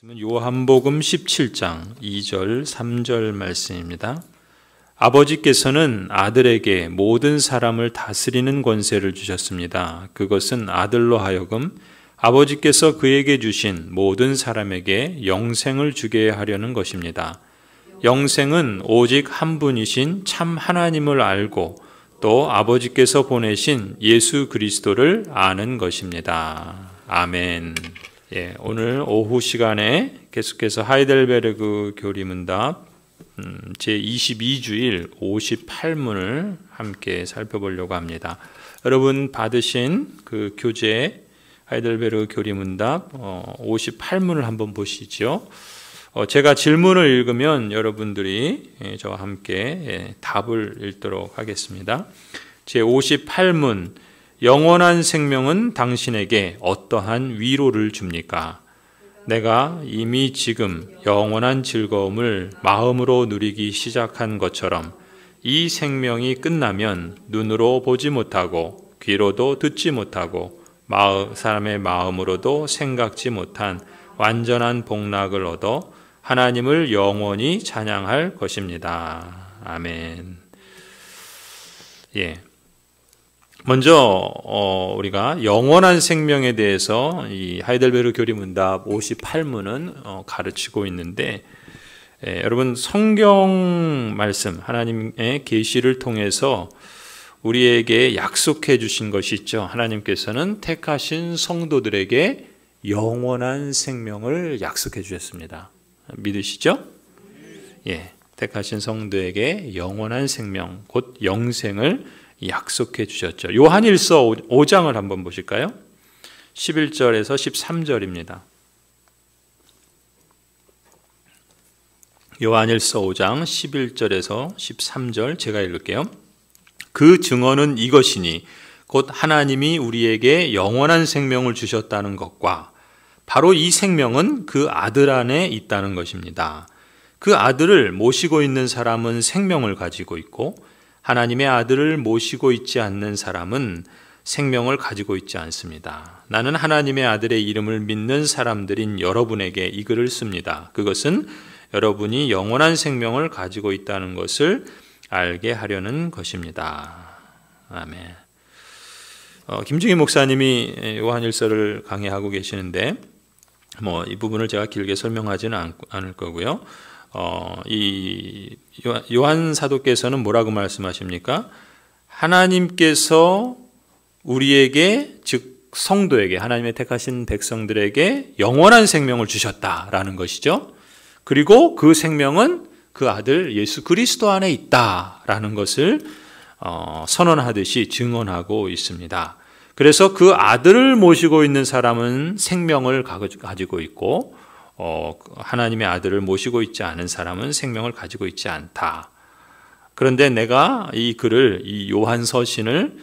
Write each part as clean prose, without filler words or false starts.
말씀은 요한복음 17장 2절 3절 말씀입니다. 아버지께서는 아들에게 모든 사람을 다스리는 권세를 주셨습니다. 그것은 아들로 하여금 아버지께서 그에게 주신 모든 사람에게 영생을 주게 하려는 것입니다. 영생은 오직 한 분이신 참 하나님을 알고 또 아버지께서 보내신 예수 그리스도를 아는 것입니다. 아멘. 오늘 오후 시간에 계속해서 하이델베르그 교리문답 제22주일 58문을 함께 살펴보려고 합니다. 여러분 받으신 그 교재 하이델베르그 교리문답 58문을 한번 보시죠. 제가 질문을 읽으면 여러분들이 저와 함께 답을 읽도록 하겠습니다. 제58문, 영원한 생명은 당신에게 어떠한 위로를 줍니까? 내가 이미 지금 영원한 즐거움을 마음으로 누리기 시작한 것처럼 이 생명이 끝나면 눈으로 보지 못하고 귀로도 듣지 못하고 사람의 마음으로도 생각지 못한 완전한 복락을 얻어 하나님을 영원히 찬양할 것입니다. 아멘. 먼저 우리가 영원한 생명에 대해서 이 하이델베르그 교리문답 58문은 가르치고 있는데, 여러분 성경 말씀 하나님의 계시를 통해서 우리에게 약속해 주신 것이 있죠. 하나님께서는 택하신 성도들에게 영원한 생명을 약속해 주셨습니다. 믿으시죠? 택하신 성도에게 영원한 생명, 곧 영생을 약속해 주셨죠. 요한일서 5장을 한번 보실까요? 11절에서 13절입니다. 요한일서 5장 11절에서 13절 제가 읽을게요. 그 증언은 이것이니 곧 하나님이 우리에게 영원한 생명을 주셨다는 것과 바로 이 생명은 그 아들 안에 있다는 것입니다. 그 아들을 모시고 있는 사람은 생명을 가지고 있고 하나님의 아들을 모시고 있지 않는 사람은 생명을 가지고 있지 않습니다. 나는 하나님의 아들의 이름을 믿는 사람들인 여러분에게 이 글을 씁니다. 그것은 여러분이 영원한 생명을 가지고 있다는 것을 알게 하려는 것입니다. 아멘. 김중희 목사님이 요한일서를 강의하고 계시는데 이 부분을 제가 길게 설명하지는 않을 거고요. 이 요한 사도께서는 뭐라고 말씀하십니까? 하나님께서 우리에게, 즉 성도에게, 하나님의 택하신 백성들에게 영원한 생명을 주셨다라는 것이죠. 그리고 그 생명은 그 아들 예수 그리스도 안에 있다라는 것을 선언하듯이 증언하고 있습니다. 그래서 그 아들을 모시고 있는 사람은 생명을 가지고 있고 하나님의 아들을 모시고 있지 않은 사람은 생명을 가지고 있지 않다. 그런데 내가 이 글을, 이 요한 서신을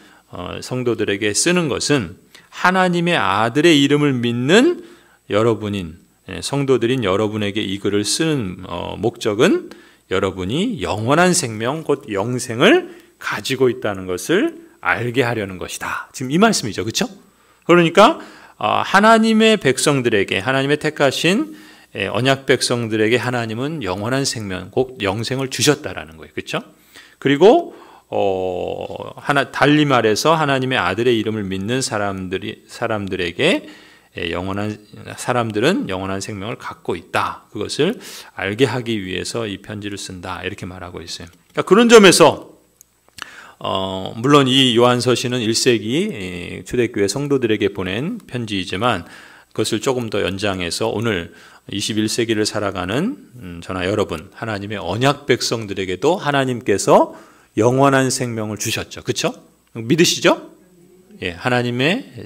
성도들에게 쓰는 것은 하나님의 아들의 이름을 믿는 여러분인 성도들인 여러분에게 이 글을 쓰는 목적은 여러분이 영원한 생명, 곧 영생을 가지고 있다는 것을 알게 하려는 것이다. 지금 이 말씀이죠. 그렇죠? 그러니까 하나님의 백성들에게, 하나님의 택하신 언약 백성들에게 하나님은 영원한 생명, 곧 영생을 주셨다라는 거예요. 그렇죠? 그리고 달리 말해서 하나님의 아들의 이름을 믿는 사람들에게 사람들은 영원한 생명을 갖고 있다. 그것을 알게 하기 위해서 이 편지를 쓴다. 이렇게 말하고 있어요. 그러니까 그런 점에서 물론 이 요한서신은 1세기 초대교회 성도들에게 보낸 편지이지만 그것을 조금 더 연장해서 오늘 21세기를 살아가는 저나 여러분, 하나님의 언약 백성들에게도 하나님께서 영원한 생명을 주셨죠. 그렇죠? 믿으시죠? 하나님의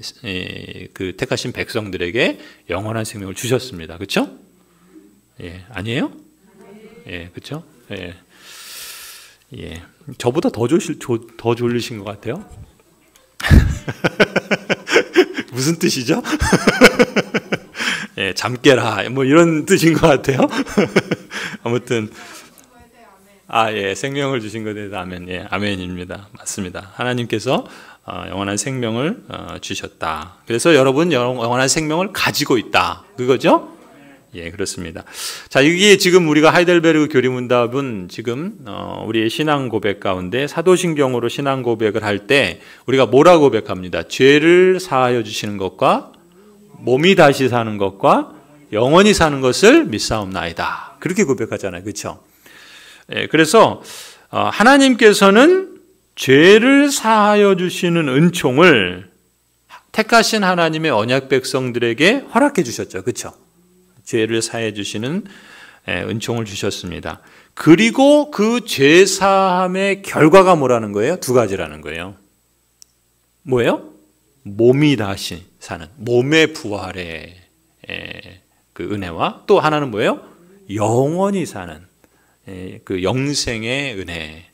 그 택하신 백성들에게 영원한 생명을 주셨습니다. 그렇죠? 아니에요? 그렇죠? 저보다 더 졸리신 것 같아요. 무슨 뜻이죠? 잠 깨라 이런 뜻인 것 같아요. 아무튼 생명을 주신 것에 대해서 아멘. 아멘입니다. 맞습니다. 하나님께서 영원한 생명을 주셨다. 그래서 여러분 영원한 생명을 가지고 있다. 그거죠? 예, 그렇습니다. 자, 이게 지금 우리가 하이델베르그 교리문답은 지금 우리의 신앙 고백 가운데 사도신경으로 신앙 고백을 할 때 우리가 뭐라고 고백합니다. 죄를 사하여 주시는 것과 몸이 다시 사는 것과 영원히 사는 것을 믿사옵나이다. 그렇게 고백하잖아요. 그렇죠? 예, 그래서 하나님께서는 죄를 사하여 주시는 은총을 택하신 하나님의 언약 백성들에게 허락해 주셨죠. 그렇죠? 죄를 사해 주시는 은총을 주셨습니다. 그리고 그 죄사함의 결과가 뭐라는 거예요? 두 가지라는 거예요. 뭐예요? 몸이 다시 사는, 몸의 부활의 그 은혜와 또 하나는 뭐예요? 영원히 사는 그 영생의 은혜.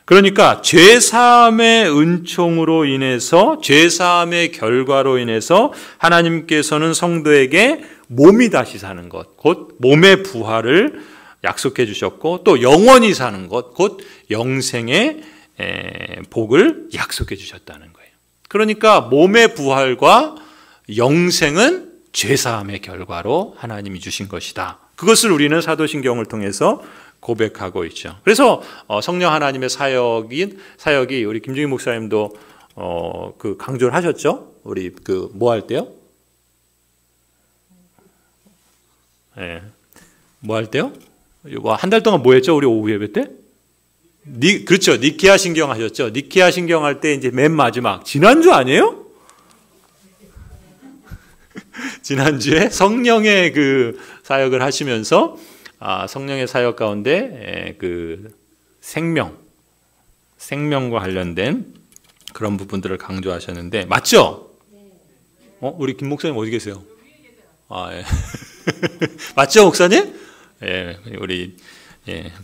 그러니까 죄사함의 은총으로 인해서, 죄사함의 결과로 인해서 하나님께서는 성도에게 몸이 다시 사는 것, 곧 몸의 부활을 약속해 주셨고, 또 영원히 사는 것, 곧 영생의 복을 약속해 주셨다는 거예요. 그러니까 몸의 부활과 영생은 죄사함의 결과로 하나님이 주신 것이다. 그것을 우리는 사도신경을 통해서 고백하고 있죠. 그래서 성령 하나님의 사역이 우리 김중희 목사님도 그 강조를 하셨죠. 우리 그 뭐 할 때요? 예. 뭐 할 때요? 한 달 동안 뭐 했죠? 우리 오후 예배 때? 그렇죠. 니케아 신경 하셨죠. 니케아 신경 할 때 이제 맨 마지막 지난주 아니에요? 지난주에 성령의 그 사역을 하시면서 성령의 사역 가운데 그 생명과 관련된 그런 부분들을 강조하셨는데 맞죠? 우리 김 목사님 어디 계세요? 예. 맞죠, 목사님? 예, 우리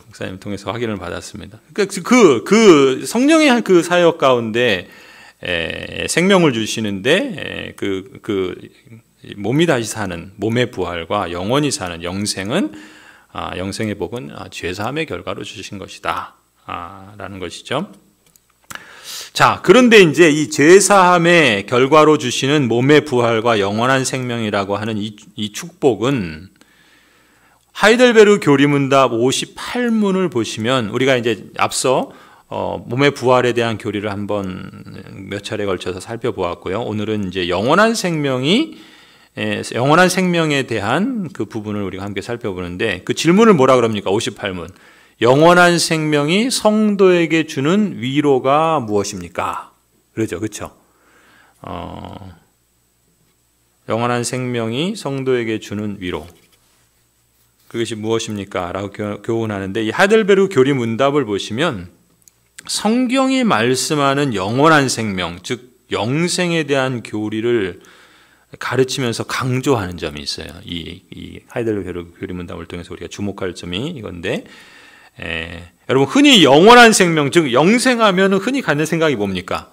목사님 통해서 확인을 받았습니다. 그 성령의 그 사역 가운데 생명을 주시는데 그 몸이 다시 사는 몸의 부활과 영원히 사는 영생은 영생의 복은 죄사함의 결과로 주신 것이다 라는 것이죠. 자, 그런데 이제 이 죄사함의 결과로 주시는 몸의 부활과 영원한 생명이라고 하는 이 축복은 하이델베르그 교리문답 58문을 보시면 우리가 이제 앞서 몸의 부활에 대한 교리를 한번 몇 차례 걸쳐서 살펴보았고요. 오늘은 이제 영원한 생명에 대한 그 부분을 우리가 함께 살펴보는데 그 질문을 뭐라 그럽니까? 58문. 영원한 생명이 성도에게 주는 위로가 무엇입니까? 그러죠. 그렇죠? 영원한 생명이 성도에게 주는 위로. 그것이 무엇입니까? 라고 교훈하는데 이 하이델베르그 교리 문답을 보시면 성경이 말씀하는 영원한 생명, 즉 영생에 대한 교리를 가르치면서 강조하는 점이 있어요. 이 하이델베르그 교리 문답을 통해서 우리가 주목할 점이 이건데 여러분 흔히 영원한 생명, 즉 영생하면 흔히 갖는 생각이 뭡니까?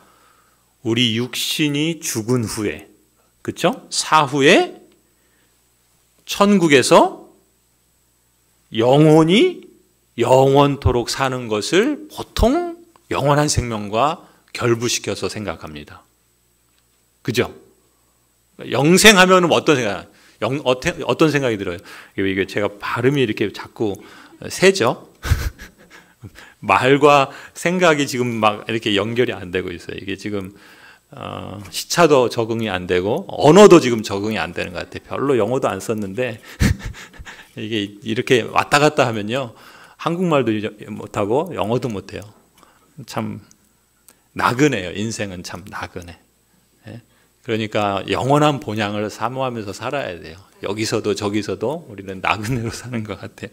우리 육신이 죽은 후에, 그렇죠? 사후에 천국에서 영원토록 사는 것을 보통 영원한 생명과 결부시켜서 생각합니다. 그죠? 영생하면 어떤 생각? 어떤 생각이 들어요? 이게 제가 발음이 이렇게 자꾸 세죠? 말과 생각이 지금 막 이렇게 연결이 안 되고 있어요. 이게 지금 시차도 적응이 안 되고 언어도 지금 적응이 안 되는 것 같아요. 별로 영어도 안 썼는데 이게 이렇게 왔다 갔다 하면요, 한국말도 못하고 영어도 못해요. 참 나그네요. 인생은 참 나그네. 그러니까 영원한 본향을 사모하면서 살아야 돼요. 여기서도 저기서도 우리는 나그네로 사는 것 같아요.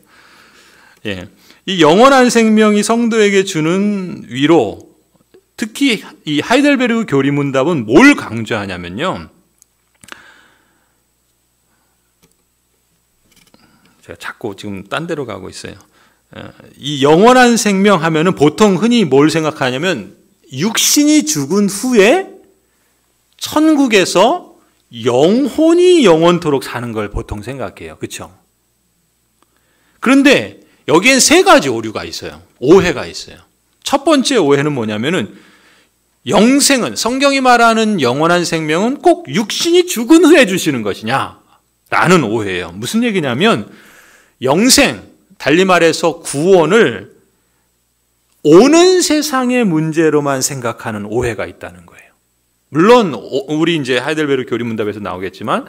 예, 이 영원한 생명이 성도에게 주는 위로, 특히 이 하이델베르그 교리 문답은 뭘 강조하냐면요, 제가 자꾸 지금 딴 데로 가고 있어요. 이 영원한 생명 하면은 보통 흔히 뭘 생각하냐면 육신이 죽은 후에 천국에서 영혼이 영원토록 사는 걸 보통 생각해요. 그렇죠? 그런데 여기엔 세 가지 오류가 있어요. 오해가 있어요. 첫 번째 오해는 뭐냐면은 영생은, 성경이 말하는 영원한 생명은 꼭 육신이 죽은 후에 주시는 것이냐? 라는 오해예요. 무슨 얘기냐면 영생, 달리 말해서 구원을 오는 세상의 문제로만 생각하는 오해가 있다는 거예요. 물론 우리 이제 하이델베르 교리문답에서 나오겠지만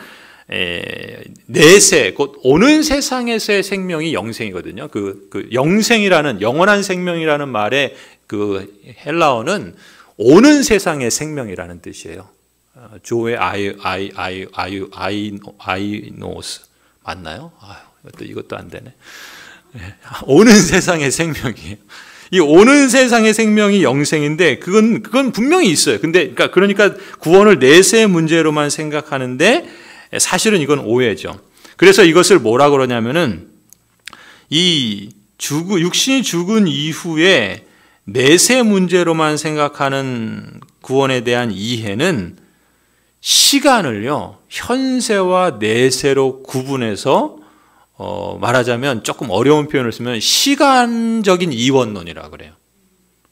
내세, 곧 오는 세상에서의 생명이 영생이거든요. 그 영생이라는, 영원한 생명이라는 말의 그 헬라어는 오는 세상의 생명이라는 뜻이에요. 조의 아이노스 맞나요? 이것도 안 되네. 오는 세상의 생명이에요. 이 오는 세상의 생명이 영생인데 그건 분명히 있어요. 그러니까 구원을 내세의 문제로만 생각하는데 사실은 이건 오해죠. 그래서 이것을 뭐라 그러냐면은 육신이 죽은 이후에 내세 문제로만 생각하는 구원에 대한 이해는 시간을요, 현세와 내세로 구분해서 말하자면 조금 어려운 표현을 쓰면 시간적인 이원론이라고 그래요.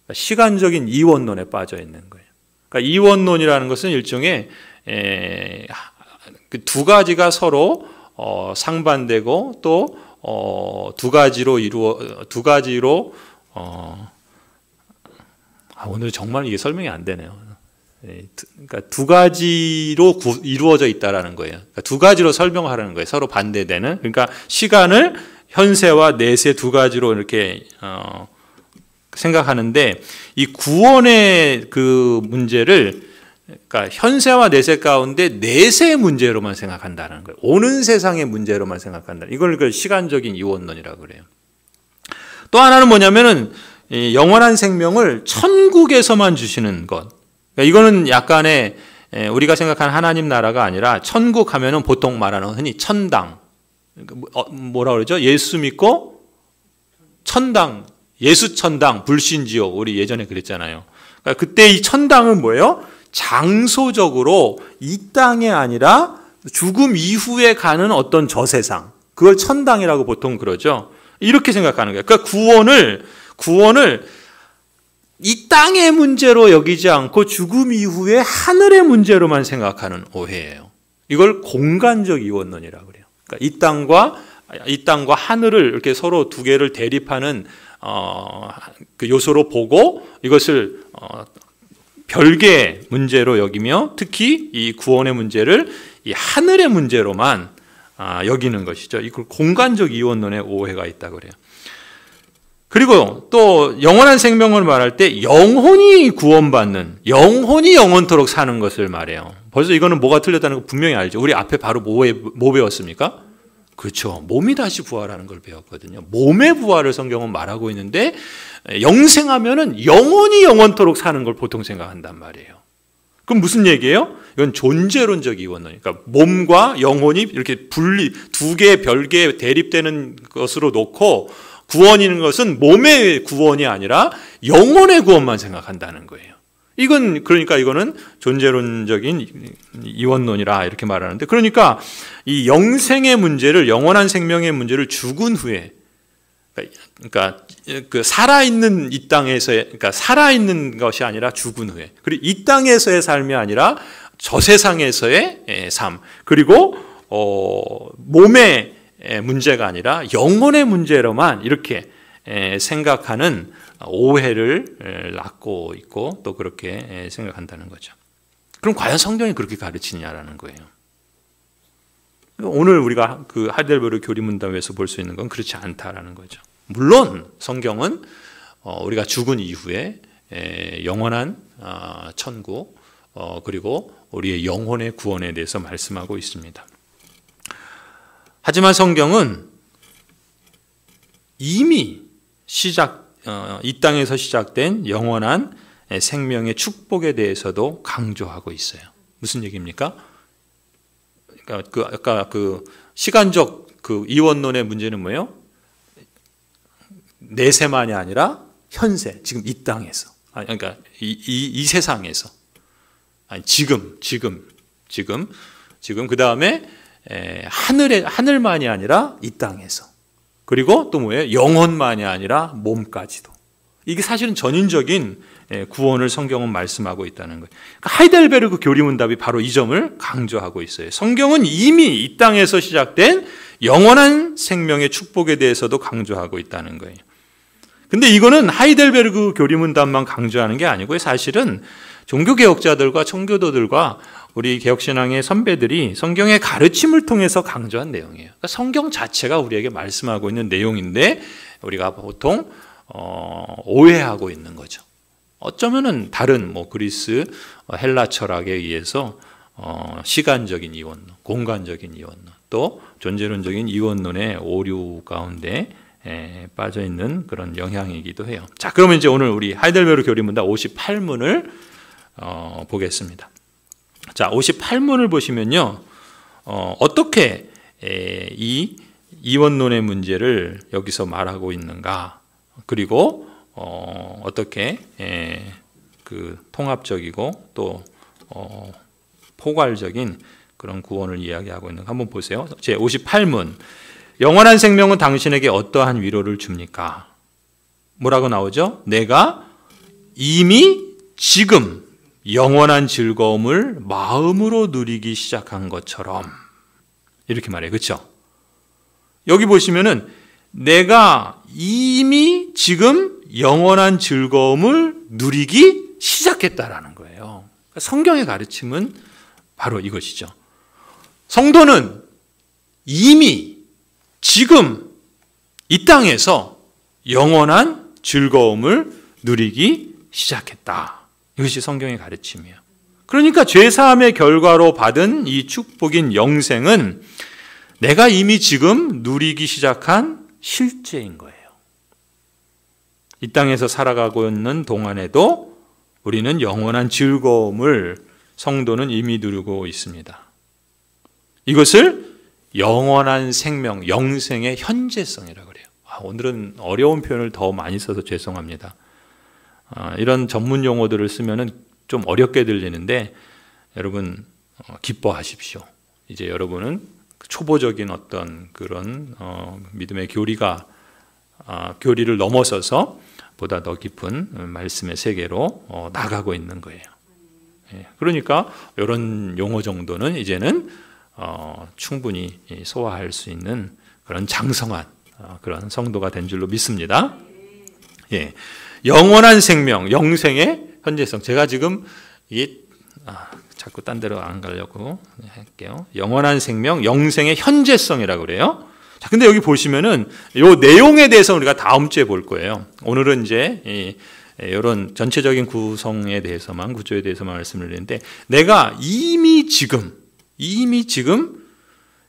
그러니까 시간적인 이원론에 빠져 있는 거예요. 그러니까 이원론이라는 것은 일종의 그 두 가지가 서로 상반되고 또 두 가지로 오늘 정말 이게 설명이 안 되네요. 그러니까 두 가지로 이루어져 있다라는 거예요. 그러니까 두 가지로 설명하라는 거예요. 서로 반대되는. 그러니까 시간을 현세와 내세 두 가지로 이렇게 생각하는데 이 구원의 그 문제를 그러니까 현세와 내세 가운데 내세의 문제로만 생각한다는 거예요. 오는 세상의 문제로만 생각한다. 이걸 시간적인 이원론이라고 그래요. 또 하나는 뭐냐면은 영원한 생명을 천국에서만 주시는 것. 그러니까 이거는 약간의 우리가 생각하는 하나님 나라가 아니라 천국 하면은 보통 말하는 흔히 천당. 뭐라 그러죠? 예수 믿고 천당, 예수 천당, 불신지옥. 우리 예전에 그랬잖아요. 그러니까 그때 이 천당은 뭐예요? 장소적으로 이 땅이 아니라 죽음 이후에 가는 어떤 저세상. 그걸 천당이라고 보통 그러죠. 이렇게 생각하는 거예요. 그러니까 구원을 이 땅의 문제로 여기지 않고 죽음 이후에 하늘의 문제로만 생각하는 오해예요. 이걸 공간적 이원론이라고 그래요. 그러니까 이 땅과 하늘을 이렇게 서로 두 개를 대립하는 그 요소로 보고 이것을 별개의 문제로 여기며 특히 이 구원의 문제를 이 하늘의 문제로만 여기는 것이죠. 이걸 공간적 이원론의 오해가 있다고 그래요. 그리고 또 영원한 생명을 말할 때 영혼이 구원받는, 영혼이 영원토록 사는 것을 말해요. 벌써 이거는 뭐가 틀렸다는 거 분명히 알죠. 우리 앞에 바로 뭐 배웠습니까? 그렇죠. 몸이 다시 부활하는 걸 배웠거든요. 몸의 부활을 성경은 말하고 있는데 영생하면은 영혼이 영원토록 사는 걸 보통 생각한단 말이에요. 그럼 무슨 얘기예요? 이건 존재론적 이원론. 그러니까 몸과 영혼이 이렇게 두 개의 별개 대립되는 것으로 놓고 구원이라는 것은 몸의 구원이 아니라 영혼의 구원만 생각한다는 거예요. 그러니까 이거는 존재론적인 이원론이라 이렇게 말하는데, 그러니까 이 영생의 문제를, 영원한 생명의 문제를 죽은 후에, 그러니까 그 살아있는 이 땅에서의, 그러니까 살아있는 것이 아니라 죽은 후에, 그리고 이 땅에서의 삶이 아니라 저 세상에서의 삶, 그리고 몸의 문제가 아니라 영혼의 문제로만 이렇게 생각하는 오해를 낳고 있고 또 그렇게 생각한다는 거죠. 그럼 과연 성경이 그렇게 가르치냐라는 거예요. 오늘 우리가 그 하이델베르 교리문답에서 볼 수 있는 건 그렇지 않다라는 거죠. 물론 성경은 우리가 죽은 이후에 영원한 천국 그리고 우리의 영혼의 구원에 대해서 말씀하고 있습니다. 하지만 성경은 이미 이 땅에서 시작된 영원한 생명의 축복에 대해서도 강조하고 있어요. 무슨 얘기입니까? 그러니까 아까 그 시간적 그 이원론의 문제는 뭐예요? 내세만이 아니라 현세, 지금 이 땅에서, 그러니까 이 세상에서, 지금 그 다음에 하늘만이 아니라 이 땅에서. 그리고 또 뭐예요? 영혼만이 아니라 몸까지도. 이게 사실은 전인적인 구원을 성경은 말씀하고 있다는 거예요. 그러니까 하이델베르그 교리문답이 바로 이 점을 강조하고 있어요. 성경은 이미 이 땅에서 시작된 영원한 생명의 축복에 대해서도 강조하고 있다는 거예요. 근데 이거는 하이델베르그 교리문답만 강조하는 게 아니고요. 사실은 종교개혁자들과 청교도들과 우리 개혁신앙의 선배들이 성경의 가르침을 통해서 강조한 내용이에요. 그러니까 성경 자체가 우리에게 말씀하고 있는 내용인데 우리가 보통 오해하고 있는 거죠. 어쩌면은 다른 그리스 헬라 철학에 의해서 시간적인 이원론, 공간적인 이원론, 또 존재론적인 이원론의 오류 가운데 빠져 있는 그런 영향이기도 해요. 자, 그러면 이제 오늘 우리 하이델베르그 교리문답 58문을 보겠습니다. 자, 58문을 보시면요, 어떻게 이 이원론의 문제를 여기서 말하고 있는가, 그리고 어떻게 그 통합적이고 또 포괄적인 그런 구원을 이야기하고 있는가 한번 보세요. 제 58문, 영원한 생명은 당신에게 어떠한 위로를 줍니까? 뭐라고 나오죠? 내가 이미 지금 영원한 즐거움을 마음으로 누리기 시작한 것처럼, 이렇게 말해요. 그렇죠? 여기 보시면은 내가 이미 지금 영원한 즐거움을 누리기 시작했다라는 거예요. 성경의 가르침은 바로 이것이죠. 성도는 이미 지금 이 땅에서 영원한 즐거움을 누리기 시작했다. 이것이 성경의 가르침이에요. 그러니까 죄사함의 결과로 받은 이 축복인 영생은 내가 이미 지금 누리기 시작한 실제인 거예요. 이 땅에서 살아가고 있는 동안에도 우리는 영원한 즐거움을 성도는 이미 누리고 있습니다. 이것을 영원한 생명, 영생의 현재성이라고 그래요. 오늘은 어려운 표현을 더 많이 써서 죄송합니다. 이런 전문 용어들을 쓰면은 좀 어렵게 들리는데 여러분 기뻐하십시오. 이제 여러분은 초보적인 어떤 그런 믿음의 교리를 넘어서서 보다 더 깊은 말씀의 세계로 나가고 있는 거예요. 그러니까 이런 용어 정도는 이제는 충분히 소화할 수 있는 그런 장성한 그런 성도가 된 줄로 믿습니다. 예, 영원한 생명, 영생의 현재성. 제가 지금 이게 자꾸 딴 데로 안 가려고 할게요. 영원한 생명, 영생의 현재성이라고 그래요. 자, 근데 여기 보시면은 요 내용에 대해서 우리가 다음 주에 볼 거예요. 오늘은 이제 이런 전체적인 구조에 대해서만 말씀을 드리는데, 내가 이미 지금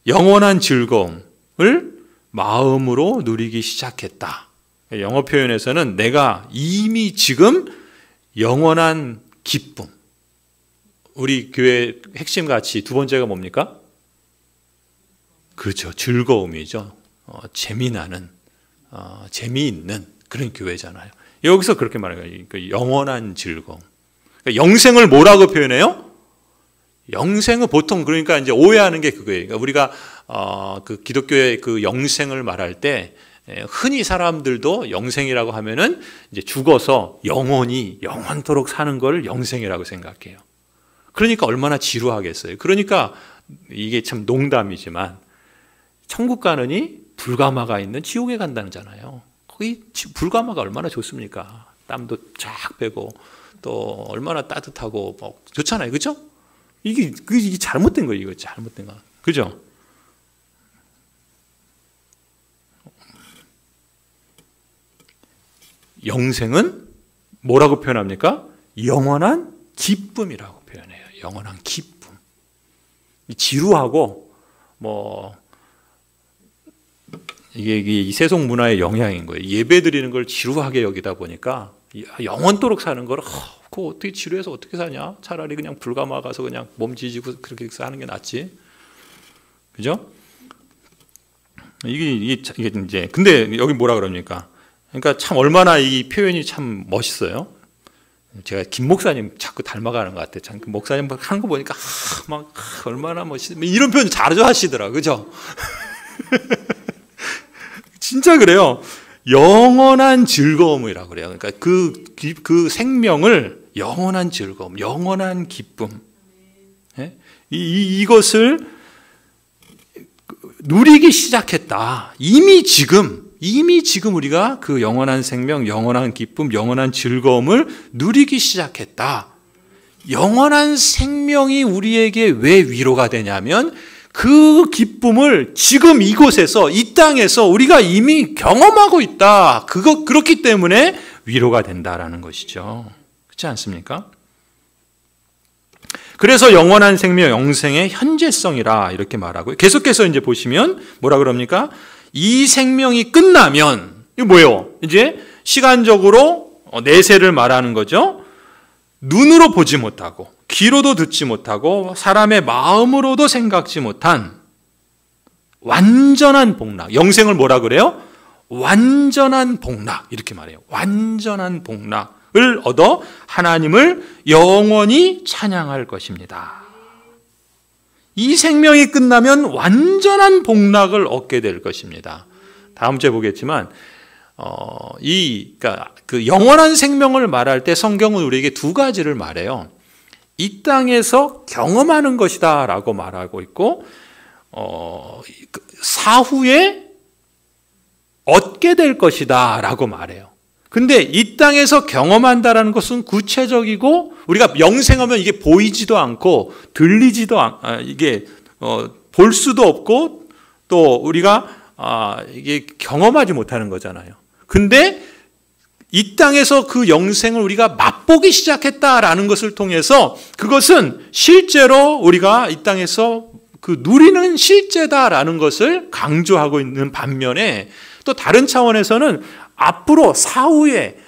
영원한 즐거움을 마음으로 누리기 시작했다. 영어 표현에서는 내가 이미 지금 영원한 기쁨. 우리 교회 핵심 가치 두 번째가 뭡니까? 그렇죠. 즐거움이죠. 재미나는, 재미있는 그런 교회잖아요. 여기서 그렇게 말해요. 영원한 즐거움. 그러니까 영생을 뭐라고 표현해요? 영생은 보통 그러니까 이제 오해하는 게 그거예요. 그러니까 우리가 그 기독교의 그 영생을 말할 때 흔히 사람들도 영생이라고 하면은 이제 죽어서 영원토록 사는 걸 영생이라고 생각해요. 그러니까 얼마나 지루하겠어요. 그러니까 이게 참 농담이지만 천국 가느니 불가마가 있는 지옥에 간다는잖아요. 거기 불가마가 얼마나 좋습니까? 땀도 쫙 빼고 또 얼마나 따뜻하고 뭐 좋잖아요. 그렇죠? 이게 잘못된 거예요. 이거 잘못된 거. 그죠? 영생은 뭐라고 표현합니까? 영원한 기쁨이라고 표현해요. 영원한 기쁨. 지루하고 뭐 이게 이 세속 문화의 영향인 거예요. 예배 드리는 걸 지루하게 여기다 보니까 영원토록 사는 걸 그거 어떻게 지루해서 어떻게 사냐? 차라리 그냥 불가마 가서 그냥 몸 지지고 그렇게 사는 게 낫지. 그죠? 이게 이제 근데 여기 뭐라 그럽니까? 그러니까 참 얼마나 이 표현이 참 멋있어요. 제가 김 목사님 자꾸 닮아가는 것 같아요. 참 목사님 하는 거 보니까 얼마나 멋있어. 이런 표현 자주 하시더라. 그죠? 진짜 그래요. 영원한 즐거움이라고 그래요. 그러니까 그 생명을 영원한 즐거움, 영원한 기쁨, 이것을 누리기 시작했다. 이미 지금 우리가 그 영원한 생명, 영원한 기쁨, 영원한 즐거움을 누리기 시작했다. 영원한 생명이 우리에게 왜 위로가 되냐면 그 기쁨을 지금 이곳에서, 이 땅에서 우리가 이미 경험하고 있다. 그렇기 때문에 위로가 된다라는 것이죠. 그렇지 않습니까? 그래서 영원한 생명, 영생의 현재성이라 이렇게 말하고요. 계속해서 이제 보시면 뭐라 그럽니까? 이 생명이 끝나면, 이거 뭐예요? 이제 시간적으로 내세를 말하는 거죠. 눈으로 보지 못하고, 귀로도 듣지 못하고, 사람의 마음으로도 생각지 못한 완전한 복락. 영생을 뭐라 그래요? 완전한 복락. 이렇게 말해요. 완전한 복락을 얻어 하나님을 영원히 찬양할 것입니다. 이 생명이 끝나면 완전한 복락을 얻게 될 것입니다. 다음 주에 보겠지만, 그러니까 그 영원한 생명을 말할 때 성경은 우리에게 두 가지를 말해요. 이 땅에서 경험하는 것이다라고 말하고 있고, 사후에 얻게 될 것이다라고 말해요. 근데 이 땅에서 경험한다라는 것은 구체적이고, 우리가 영생하면 이게 보이지도 않고 들리지도 이게 볼 수도 없고, 또 우리가 이게 경험하지 못하는 거잖아요. 근데 이 땅에서 그 영생을 우리가 맛보기 시작했다라는 것을 통해서 그것은 실제로 우리가 이 땅에서 그 누리는 실제다라는 것을 강조하고 있는 반면에, 또 다른 차원에서는 앞으로 사후에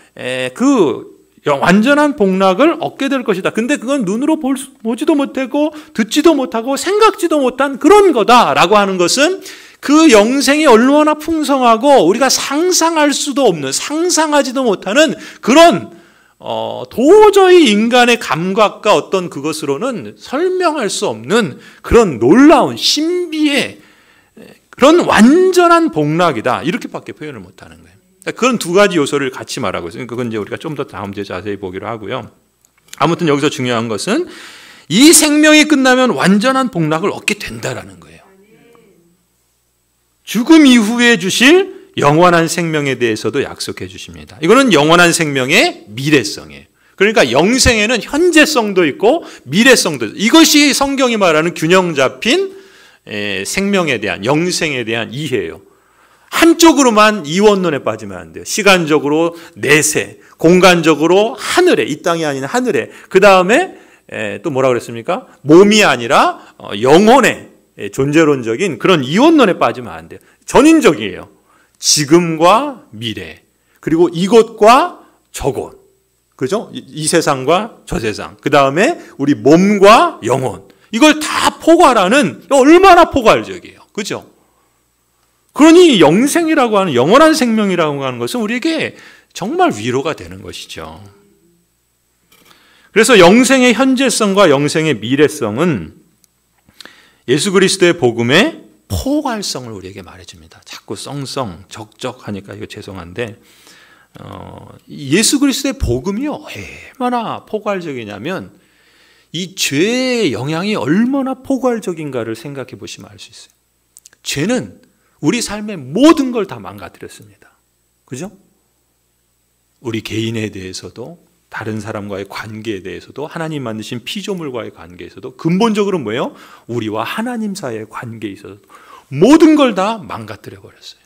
그 완전한 복락을 얻게 될 것이다. 근데 그건 눈으로 보지도 못하고 듣지도 못하고 생각지도 못한 그런 거다라고 하는 것은 그 영생이 얼마나 풍성하고 우리가 상상할 수도 없는, 상상하지도 못하는 그런 도저히 인간의 감각과 어떤 그것으로는 설명할 수 없는 그런 놀라운 신비의 그런 완전한 복락이다. 이렇게밖에 표현을 못하는 거예요. 그런 두 가지 요소를 같이 말하고 있어요. 그건 이제 우리가 좀 더 다음 주에 자세히 보기로 하고요. 아무튼 여기서 중요한 것은 이 생명이 끝나면 완전한 복락을 얻게 된다라는 거예요. 죽음 이후에 주실 영원한 생명에 대해서도 약속해 주십니다. 이거는 영원한 생명의 미래성이에요. 그러니까 영생에는 현재성도 있고 미래성도 있고, 이것이 성경이 말하는 균형 잡힌 생명에 대한, 영생에 대한 이해예요. 한쪽으로만 이원론에 빠지면 안 돼요. 시간적으로 내세, 공간적으로 하늘에, 이 땅이 아닌 하늘에, 그 다음에 또 뭐라 그랬습니까? 몸이 아니라 영혼의 존재론적인 그런 이원론에 빠지면 안 돼요. 전인적이에요. 지금과 미래, 그리고 이곳과 저곳, 그죠? 이 세상과 저 세상, 그 다음에 우리 몸과 영혼, 이걸 다 포괄하는, 얼마나 포괄적이에요. 그죠? 그러니 영생이라고 하는, 영원한 생명이라고 하는 것은 우리에게 정말 위로가 되는 것이죠. 그래서 영생의 현재성과 영생의 미래성은 예수 그리스도의 복음의 포괄성을 우리에게 말해줍니다. 자꾸 썽썽, 적적하니까 이거 죄송한데, 예수 그리스도의 복음이 얼마나 포괄적이냐면 이 죄의 영향이 얼마나 포괄적인가를 생각해 보시면 알 수 있어요. 죄는 우리 삶의 모든 걸 다 망가뜨렸습니다. 그죠? 우리 개인에 대해서도, 다른 사람과의 관계에 대해서도, 하나님 만드신 피조물과의 관계에서도, 근본적으로 뭐예요? 우리와 하나님 사이의 관계에 있어서 모든 걸 다 망가뜨려 버렸어요.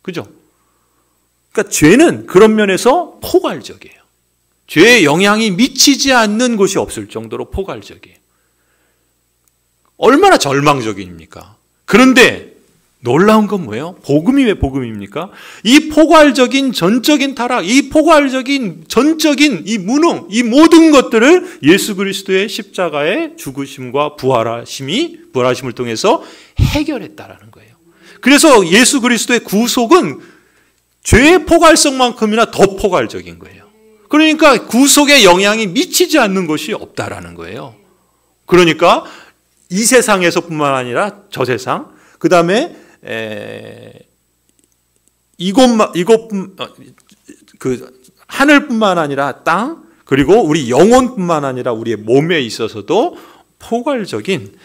그죠? 그러니까 죄는 그런 면에서 포괄적이에요. 죄의 영향이 미치지 않는 곳이 없을 정도로 포괄적이에요. 얼마나 절망적입니까? 그런데 놀라운 건 뭐예요? 복음이 왜 복음입니까? 이 포괄적인 전적인 타락, 이 포괄적인 전적인 이 무능, 이 모든 것들을 예수 그리스도의 십자가의 죽으심과 부활하심을 통해서 해결했다라는 거예요. 그래서 예수 그리스도의 구속은 죄의 포괄성만큼이나 더 포괄적인 거예요. 그러니까 구속의 영향이 미치지 않는 것이 없다라는 거예요. 그러니까 이 세상에서뿐만 아니라 저 세상, 그 다음에 그 하늘뿐만 아니라 땅, 그리고 우리 영혼뿐만 아니라 우리의 몸에 있어서도 포괄적인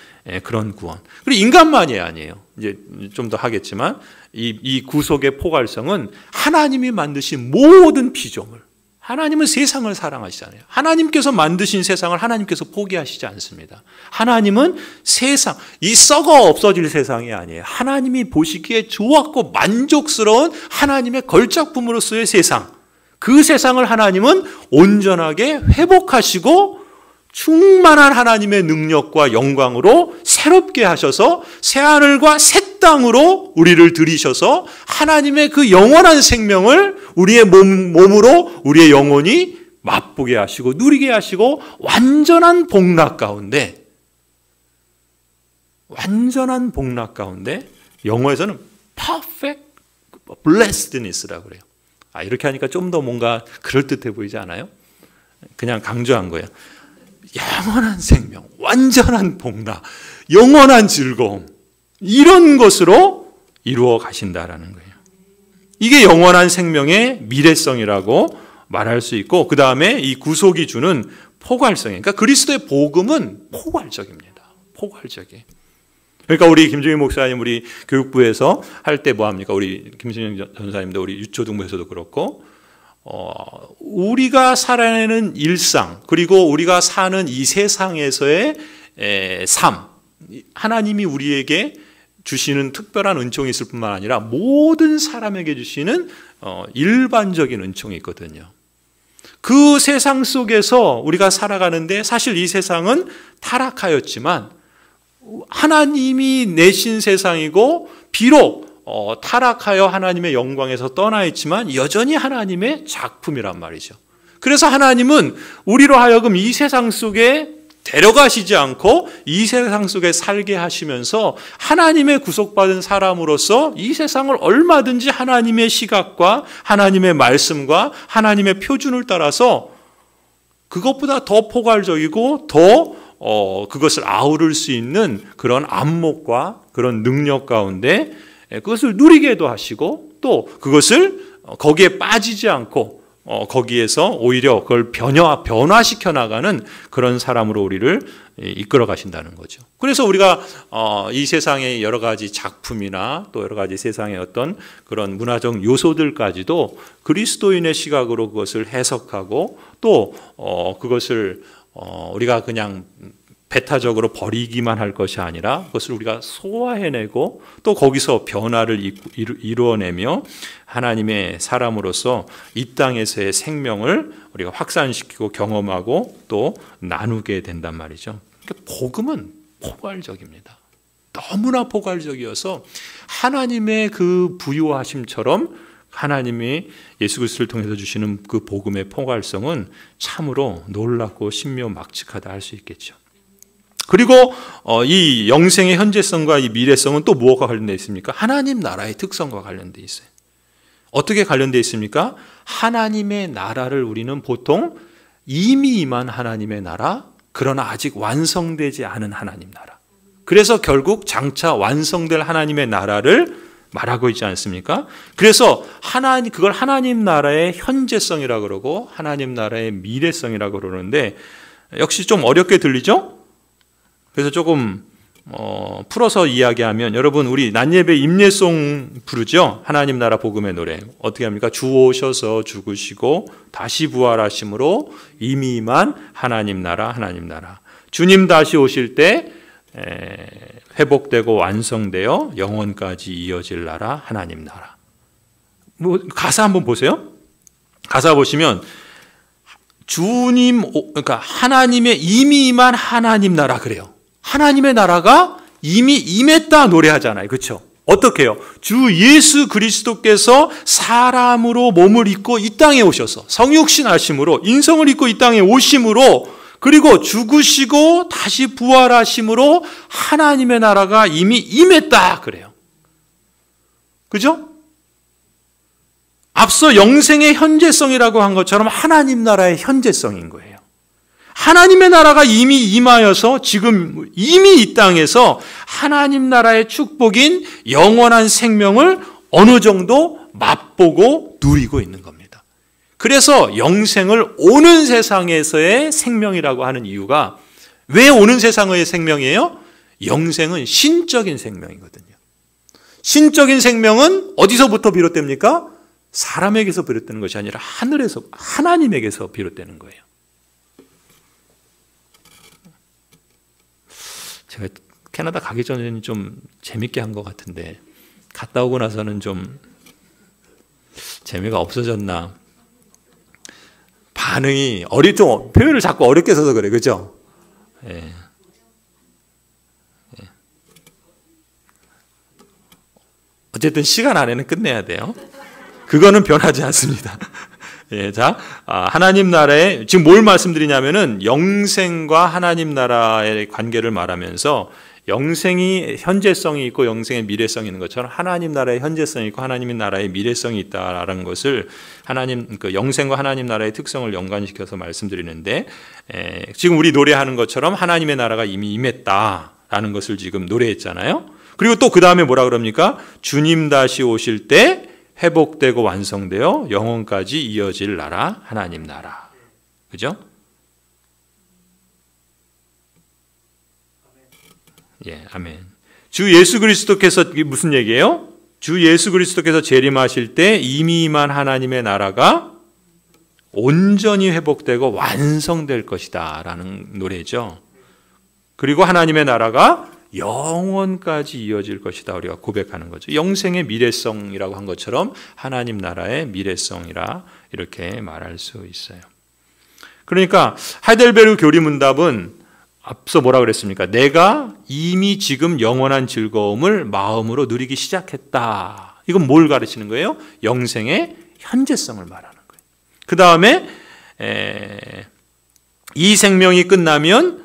그런 구원. 그리고 인간만이 아니에요. 이제 좀 더 하겠지만 이 구속의 포괄성은 하나님이 만드신 모든 피조물. 하나님은 세상을 사랑하시잖아요. 하나님께서 만드신 세상을 하나님께서 포기하시지 않습니다. 하나님은 세상, 이 썩어 없어질 세상이 아니에요. 하나님이 보시기에 좋았고 만족스러운 하나님의 걸작품으로서의 세상. 그 세상을 하나님은 온전하게 회복하시고 충만한 하나님의 능력과 영광으로 새롭게 하셔서 새하늘과 새 땅으로 우리를 들이셔서 하나님의 그 영원한 생명을 우리의 몸으로 우리의 영혼이 맛보게 하시고 누리게 하시고 완전한 복락 가운데 영어에서는 perfect blessedness라고 그래요. 이렇게 하니까 좀 더 뭔가 그럴듯해 보이지 않아요? 그냥 강조한 거예요. 영원한 생명, 완전한 복락, 영원한 즐거움, 이런 것으로 이루어 가신다라는 거예요. 이게 영원한 생명의 미래성이라고 말할 수 있고, 그 다음에 이 구속이 주는 포괄성이에요. 그러니까 그리스도의 복음은 포괄적입니다. 포괄적이에요. 그러니까 우리 김종인 목사님, 우리 교육부에서 할 때 뭐 합니까? 우리 김신영 전사님도 우리 유초등부에서도 그렇고, 우리가 살아내는 일상, 그리고 우리가 사는 이 세상에서의 삶, 하나님이 우리에게 주시는 특별한 은총이 있을 뿐만 아니라 모든 사람에게 주시는 일반적인 은총이 있거든요. 그 세상 속에서 우리가 살아가는데 사실 이 세상은 타락하였지만 하나님이 내신 세상이고, 비록 타락하여 하나님의 영광에서 떠나 있지만 여전히 하나님의 작품이란 말이죠. 그래서 하나님은 우리로 하여금 이 세상 속에 데려가시지 않고 이 세상 속에 살게 하시면서 하나님의 구속받은 사람으로서 이 세상을 얼마든지 하나님의 시각과 하나님의 말씀과 하나님의 표준을 따라서 그것보다 더 포괄적이고 더 그것을 아우를 수 있는 그런 안목과 그런 능력 가운데 그것을 누리게도 하시고, 또 그것을 거기에 빠지지 않고 거기에서 오히려 그걸 변화시켜 나가는 그런 사람으로 우리를 이끌어 가신다는 거죠. 그래서 우리가 이 세상의 여러 가지 작품이나 또 여러 가지 세상의 어떤 그런 문화적 요소들까지도 그리스도인의 시각으로 그것을 해석하고, 또 그것을 우리가 그냥 배타적으로 버리기만 할 것이 아니라 그것을 우리가 소화해내고 또 거기서 변화를 이루어내며 하나님의 사람으로서 이 땅에서의 생명을 우리가 확산시키고 경험하고 또 나누게 된단 말이죠. 그러니까 복음은 포괄적입니다. 너무나 포괄적이어서 하나님의 그 부유하심처럼 하나님이 예수 그리스도를 통해서 주시는 그 복음의 포괄성은 참으로 놀랍고 신묘막측하다 할 수 있겠죠. 그리고 이 영생의 현재성과 이 미래성은 또 무엇과 관련되어 있습니까? 하나님 나라의 특성과 관련되어 있어요. 어떻게 관련되어 있습니까? 하나님의 나라를 우리는 보통 이미 임한 하나님의 나라, 그러나 아직 완성되지 않은 하나님 나라. 그래서 결국 장차 완성될 하나님의 나라를 말하고 있지 않습니까? 그래서 그걸 하나님 나라의 현재성이라고 그러고 하나님 나라의 미래성이라고 그러는데, 역시 좀 어렵게 들리죠? 그래서 조금 풀어서 이야기하면, 여러분 우리 낮예배 임예송 부르죠? 하나님 나라 복음의 노래 어떻게 합니까? 주 오셔서 죽으시고 다시 부활하심으로 이미 임한 하나님 나라, 하나님 나라. 주님 다시 오실 때 회복되고 완성되어 영원까지 이어질 나라, 하나님 나라. 가사 한번 보세요. 가사 보시면 그러니까 하나님의 이미 임한 하나님 나라 그래요. 하나님의 나라가 이미 임했다 노래하잖아요. 그렇죠? 어떻게 해요? 주 예수 그리스도께서 사람으로 몸을 입고 이 땅에 오셔서 성육신 하심으로 인성을 입고 이 땅에 오심으로, 그리고 죽으시고 다시 부활하심으로 하나님의 나라가 이미 임했다 그래요. 그죠? 앞서 영생의 현재성이라고 한 것처럼 하나님 나라의 현재성인 거예요. 하나님의 나라가 이미 임하여서 지금 이미 이 땅에서 하나님 나라의 축복인 영원한 생명을 어느 정도 맛보고 누리고 있는 겁니다. 그래서 영생을 오는 세상에서의 생명이라고 하는 이유가 왜 오는 세상의 생명이에요? 영생은 신적인 생명이거든요. 신적인 생명은 어디서부터 비롯됩니까? 사람에게서 비롯되는 것이 아니라 하늘에서, 하나님에게서 비롯되는 거예요. 제가 캐나다 가기 전에는 좀 재밌게 한 것 같은데 갔다 오고 나서는 좀 재미가 없어졌나. 반응이 좀 표현을 자꾸 어렵게 써서 그래, 그죠? 예. 예. 어쨌든 시간 안에는 끝내야 돼요. 그거는 변하지 않습니다. 예, 자, 하나님 나라에 지금 뭘 말씀드리냐면은 영생과 하나님 나라의 관계를 말하면서 영생이 현재성이 있고 영생의 미래성이 있는 것처럼 하나님 나라의 현재성이 있고 하나님 나라의 미래성이 있다라는 것을 그 영생과 하나님 나라의 특성을 연관시켜서 말씀드리는데, 지금 우리 노래하는 것처럼 하나님의 나라가 이미 임했다라는 것을 지금 노래했잖아요. 그리고 또 그 다음에 뭐라 그럽니까? 주님 다시 오실 때 회복되고 완성되어 영원까지 이어질 나라, 하나님 나라. 그죠? 예, 아멘. 주 예수 그리스도께서, 이게 무슨 얘기예요? 주 예수 그리스도께서 재림하실 때 이미 임한 하나님의 나라가 온전히 회복되고 완성될 것이다 라는 노래죠. 그리고 하나님의 나라가 영원까지 이어질 것이다 우리가 고백하는 거죠. 영생의 미래성이라고 한 것처럼 하나님 나라의 미래성이라 이렇게 말할 수 있어요. 그러니까 하이델베르그 교리문답은 앞서 뭐라 그랬습니까? 내가 이미 지금 영원한 즐거움을 마음으로 누리기 시작했다. 이건 뭘 가르치는 거예요? 영생의 현재성을 말하는 거예요. 그 다음에 이 생명이 끝나면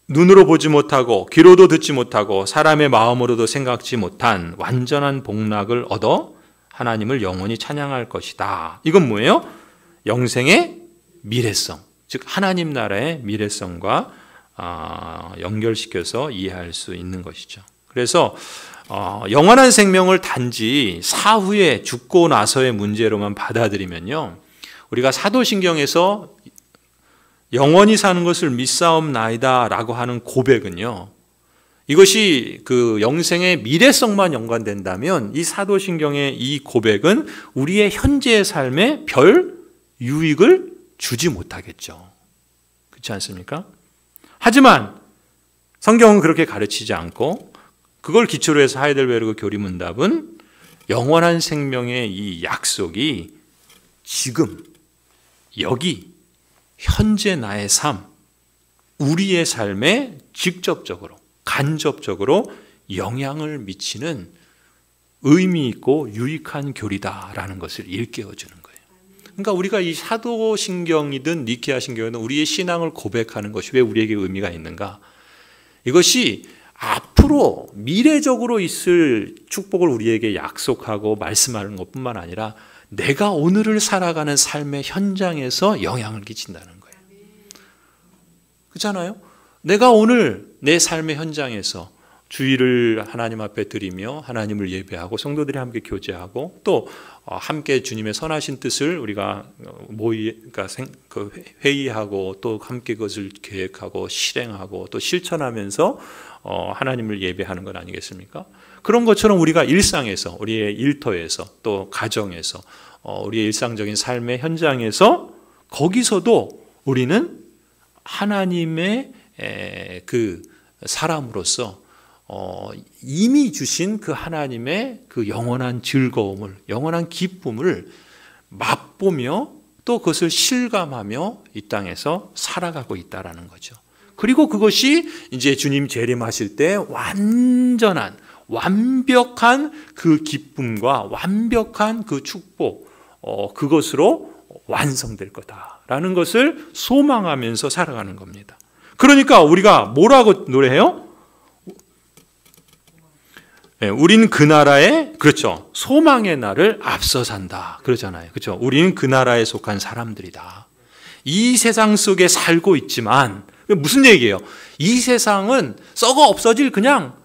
눈으로 보지 못하고 귀로도 듣지 못하고 사람의 마음으로도 생각지 못한 완전한 복락을 얻어 하나님을 영원히 찬양할 것이다. 이건 뭐예요? 영생의 미래성, 즉 하나님 나라의 미래성과 연결시켜서 이해할 수 있는 것이죠. 그래서 영원한 생명을 단지 사후에 죽고 나서의 문제로만 받아들이면요, 우리가 사도신경에서 영원히 사는 것을 믿사옵나이다 라고 하는 고백은요, 이것이 그 영생의 미래성만 연관된다면 이 사도신경의 이 고백은 우리의 현재의 삶에 별 유익을 주지 못하겠죠. 그렇지 않습니까? 하지만 성경은 그렇게 가르치지 않고 그걸 기초로 해서 하이델베르그 교리문답은 영원한 생명의 이 약속이 지금 여기 현재 나의 삶, 우리의 삶에 직접적으로, 간접적으로 영향을 미치는 의미 있고 유익한 교리다라는 것을 일깨워주는 거예요. 그러니까 우리가 이 사도신경이든 니케아 신경이든 우리의 신앙을 고백하는 것이 왜 우리에게 의미가 있는가? 이것이 앞으로 미래적으로 있을 축복을 우리에게 약속하고 말씀하는 것뿐만 아니라 내가 오늘을 살아가는 삶의 현장에서 영향을 끼친다는 거예요. 그렇잖아요? 내가 오늘 내 삶의 현장에서 주일을 하나님 앞에 드리며 하나님을 예배하고 성도들이 함께 교제하고 또 함께 주님의 선하신 뜻을 우리가 그러니까 회의하고 또 함께 그것을 계획하고 실행하고 또 실천하면서 하나님을 예배하는 것 아니겠습니까? 그런 것처럼 우리가 일상에서, 우리의 일터에서, 또 가정에서, 우리의 일상적인 삶의 현장에서 거기서도 우리는 하나님의 그 사람으로서 이미 주신 그 하나님의 그 영원한 즐거움을, 영원한 기쁨을 맛보며 또 그것을 실감하며 이 땅에서 살아가고 있다라는 거죠. 그리고 그것이 이제 주님 재림하실 때 완벽한 그 기쁨과 완벽한 그 축복, 그것으로 완성될 거다라는 것을 소망하면서 살아가는 겁니다. 그러니까 우리가 뭐라고 노래해요? 네, 우린 그 나라의, 그렇죠, 소망의 날을 앞서 산다 그러잖아요. 그렇죠? 우리는 그 나라에 속한 사람들이다. 이 세상 속에 살고 있지만, 무슨 얘기예요? 이 세상은 썩어 없어질 그냥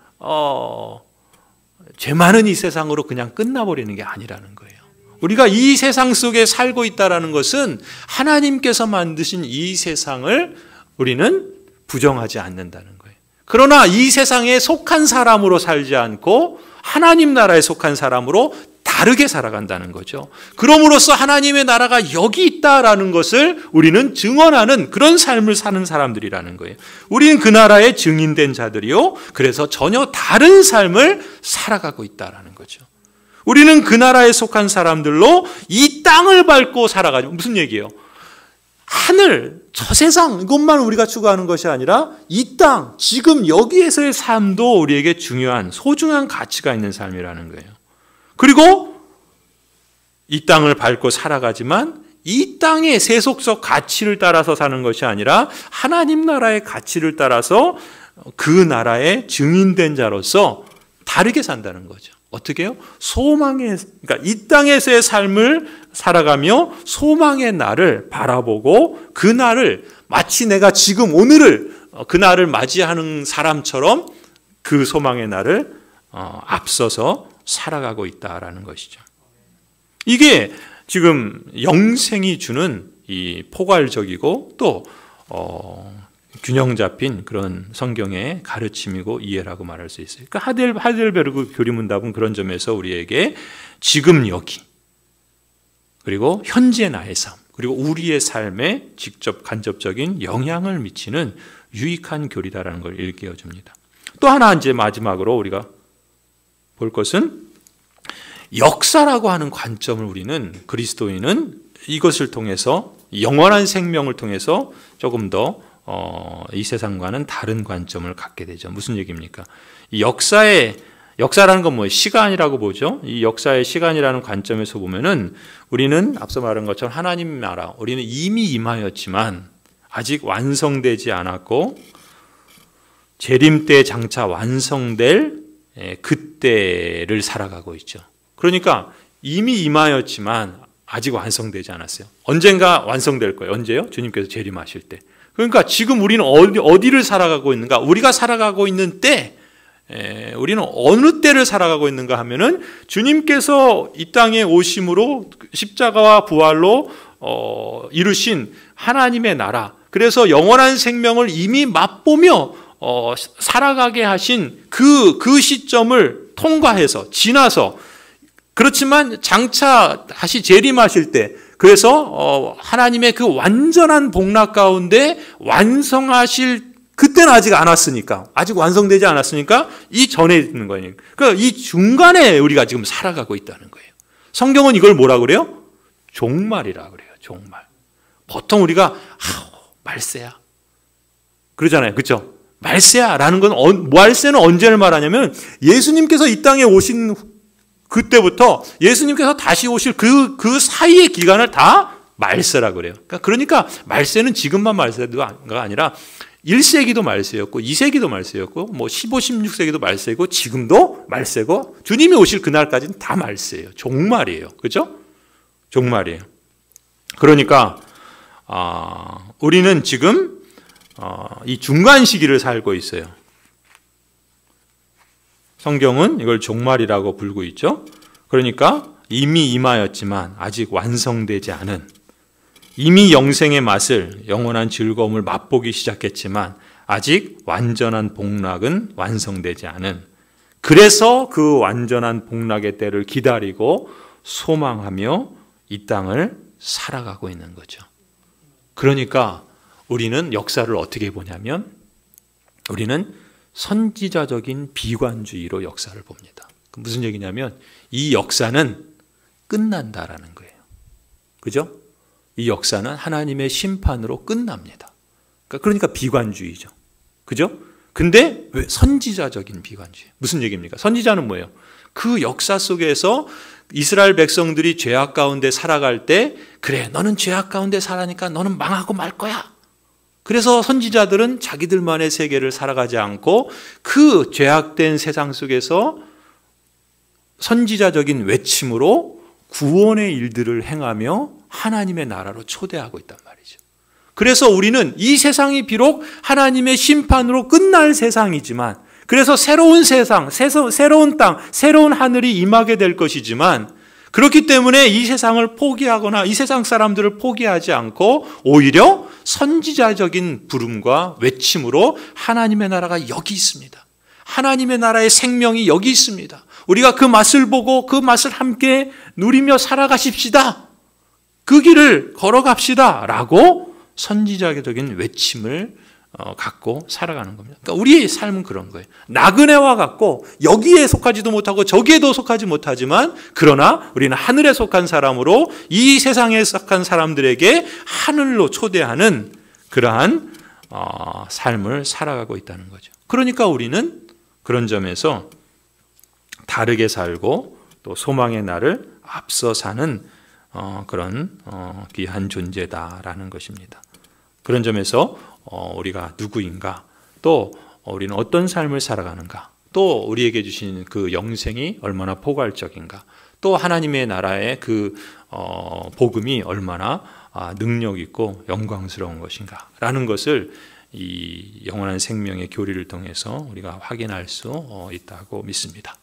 죄 많은 이 세상으로 그냥 끝나버리는 게 아니라는 거예요. 우리가 이 세상 속에 살고 있다는 것은 하나님께서 만드신 이 세상을 우리는 부정하지 않는다는 거예요. 그러나 이 세상에 속한 사람으로 살지 않고 하나님 나라에 속한 사람으로 다르게 살아간다는 거죠. 그럼으로써 하나님의 나라가 여기 있다라는 것을 우리는 증언하는 그런 삶을 사는 사람들이라는 거예요. 우리는 그 나라의 증인된 자들이요. 그래서 전혀 다른 삶을 살아가고 있다라는 거죠. 우리는 그 나라에 속한 사람들로 이 땅을 밟고 살아가죠. 무슨 얘기예요? 하늘, 저 세상 이것만 우리가 추구하는 것이 아니라 이 땅, 지금 여기에서의 삶도 우리에게 중요한 소중한 가치가 있는 삶이라는 거예요. 그리고 이 땅을 밟고 살아가지만 이 땅의 세속적 가치를 따라서 사는 것이 아니라 하나님 나라의 가치를 따라서 그 나라의 증인된 자로서 다르게 산다는 거죠. 어떻게 해요? 그러니까 이 땅에서의 삶을 살아가며 소망의 날을 바라보고 그 날을 마치 내가 지금 오늘을 그 날을 맞이하는 사람처럼 그 소망의 날을 앞서서 살아가고 있다라는 것이죠. 이게 지금 영생이 주는 이 포괄적이고 또 균형 잡힌 그런 성경의 가르침이고 이해라고 말할 수 있어요. 그러니까 하델베르그 교리문답은 그런 점에서 우리에게 지금 여기 그리고 현재 나의 삶 그리고 우리의 삶에 직접 간접적인 영향을 미치는 유익한 교리다라는 걸 일깨워 줍니다. 또 하나 이제 마지막으로 우리가 볼 것은 역사라고 하는 관점을 우리는 그리스도인은 이것을 통해서 영원한 생명을 통해서 조금 더 이 세상과는 다른 관점을 갖게 되죠. 무슨 얘기입니까? 이 역사라는 건 뭐 시간이라고 보죠. 이 역사의 시간이라는 관점에서 보면은 우리는 앞서 말한 것처럼 하나님 나라 우리는 이미 임하였지만 아직 완성되지 않았고 재림 때 장차 완성될 그때를 살아가고 있죠. 그러니까 이미 임하였지만 아직 완성되지 않았어요. 언젠가 완성될 거예요. 언제요? 주님께서 재림하실 때. 그러니까 지금 우리는 어디를 살아가고 있는가? 우리가 살아가고 있는 때, 우리는 어느 때를 살아가고 있는가 하면은 주님께서 이 땅에 오심으로 십자가와 부활로 이루신 하나님의 나라. 그래서 영원한 생명을 이미 맛보며 살아가게 하신 그 시점을 통과해서 지나서 그렇지만 장차 다시 재림하실 때 그래서 하나님의 그 완전한 복락 가운데 완성하실 그때는 아직 안 왔으니까 아직 완성되지 않았으니까 이 전에 있는 거예요. 그러니까 이 중간에 우리가 지금 살아가고 있다는 거예요. 성경은 이걸 뭐라 그래요? 종말이라 그래요. 종말. 보통 우리가 말세야 그러잖아요. 그렇죠? 말세야라는 건 말세는 언제를 말하냐면 예수님께서 이 땅에 오신 그때부터 예수님께서 다시 오실 그 사이의 기간을 다 말세라고 그래요. 그러니까 말세는 지금만 말세가 아니라 1세기도 말세였고 2세기도 말세였고 뭐 15, 16세기도 말세고 지금도 말세고 주님이 오실 그날까지는 다 말세예요. 종말이에요. 그렇죠? 종말이에요. 그러니까 우리는 지금 이 중간 시기를 살고 있어요. 성경은 이걸 종말이라고 부르고 있죠. 그러니까 이미 임하였지만 아직 완성되지 않은 이미 영생의 맛을 영원한 즐거움을 맛보기 시작했지만 아직 완전한 복락은 완성되지 않은 그래서 그 완전한 복락의 때를 기다리고 소망하며 이 땅을 살아가고 있는 거죠. 그러니까 우리는 역사를 어떻게 보냐면 우리는 선지자적인 비관주의로 역사를 봅니다. 무슨 얘기냐면 이 역사는 끝난다라는 거예요. 그죠? 이 역사는 하나님의 심판으로 끝납니다. 그러니까 비관주의죠. 그죠? 근데 왜 선지자적인 비관주의? 무슨 얘기입니까? 선지자는 뭐예요? 그 역사 속에서 이스라엘 백성들이 죄악 가운데 살아갈 때 그래 너는 죄악 가운데 살아니까 너는 망하고 말 거야. 그래서 선지자들은 자기들만의 세계를 살아가지 않고 그 죄악된 세상 속에서 선지자적인 외침으로 구원의 일들을 행하며 하나님의 나라로 초대하고 있단 말이죠. 그래서 우리는 이 세상이 비록 하나님의 심판으로 끝날 세상이지만 그래서 새로운 세상, 새로운 땅, 새로운 하늘이 임하게 될 것이지만 그렇기 때문에 이 세상을 포기하거나 이 세상 사람들을 포기하지 않고 오히려 선지자적인 부름과 외침으로 하나님의 나라가 여기 있습니다. 하나님의 나라의 생명이 여기 있습니다. 우리가 그 맛을 보고 그 맛을 함께 누리며 살아가십시다. 그 길을 걸어갑시다. 라고 선지자적인 외침을 갖고 살아가는 겁니다. 그러니까 우리의 삶은 그런 거예요. 나그네와 같고 여기에 속하지도 못하고 저기에도 속하지 못하지만 그러나 우리는 하늘에 속한 사람으로 이 세상에 속한 사람들에게 하늘로 초대하는 그러한 삶을 살아가고 있다는 거죠. 그러니까 우리는 그런 점에서 다르게 살고 또 소망의 날을 앞서 사는 그런 귀한 존재다라는 것입니다. 그런 점에서 우리가 누구인가, 또 우리는 어떤 삶을 살아가는가, 또 우리에게 주신 그 영생이 얼마나 포괄적인가, 또 하나님의 나라의 그 복음이 얼마나 능력 있고 영광스러운 것인가 라는 것을 이 영원한 생명의 교리를 통해서 우리가 확인할 수 있다고 믿습니다.